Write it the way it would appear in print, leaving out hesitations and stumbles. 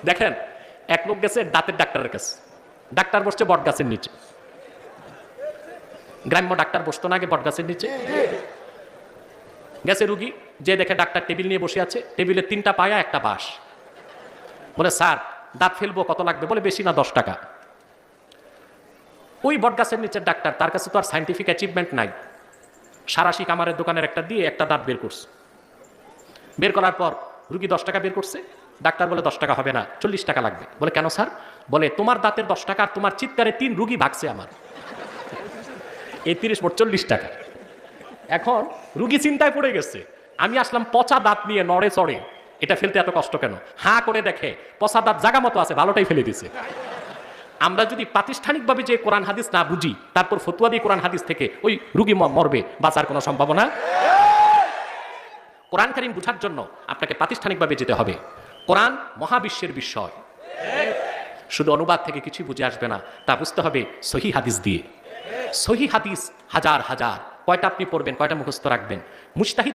দেখেন, এক লোক গেছে দাঁতের ডাক্তারের কাছে, ডাক্তার বসছে বট গাছের নিচে। গ্রাম্য ডাক্তার বসতো না আগে বট গাছের নিচে? গেছে রুগী, যে দেখে ডাক্তার টেবিল নিয়ে বসে আছে, টেবিলের 3টা পায়া একটা বাঁশ। বলে স্যার দাঁত ফেলবো, কত লাগবে? বলে বেশি না, 10 টাকা। ওই বট গাছের নিচের ডাক্তার, তার কাছে তো আর সাইন্টিফিক অ্যাচিভমেন্ট নাই, সারাশি কামারের দোকানের একটা দিয়ে একটা দাঁত বের করছে। বের করার পর রুগী 10 টাকা বের করছে, ডাক্তার বলে 10 টাকা হবে না, 40 টাকা লাগবে। বলে কেন স্যার? বলে তোমার দাঁতের 10 টাকা আর তোমার চিৎকারে 3 রুগী ভাগছে আমার, এই 30 মোট 40 টাকা। এখন রুগী চিন্তায় পড়ে গেছে, আমি আসলাম পচা দাঁত নিয়ে নড়ে চড়ে, এটা ফেলতে এত কষ্ট কেন? হাঁ করে দেখে পচা দাঁত জায়গা মতো আছে, ভালোটাই ফেলে দিছে। আমরা যদি প্রাতিষ্ঠানিকভাবে যে কোরআন হাদিস না বুঝি, তারপর ফতুয়া দিয়ে কোরআন হাদিস থেকে ওই রুগী মরবে, বাঁচার কোনো সম্ভাবনা। কোরআন কারীম বুঝার জন্য আপনাকে প্রাতিষ্ঠানিকভাবে যেতে হবে। কোরআন মহাবিশ্বের বিষয়, শুধু অনুবাদ থেকে কিছুই বুঝে আসবে না, তা বুঝতে হবে সহিহ হাদিস দিয়ে। সহিহ হাদিস হাজার হাজার, কয়টা আপনি পড়বেন, কয়টা মুখস্থ রাখবেন? মুজতাহিদ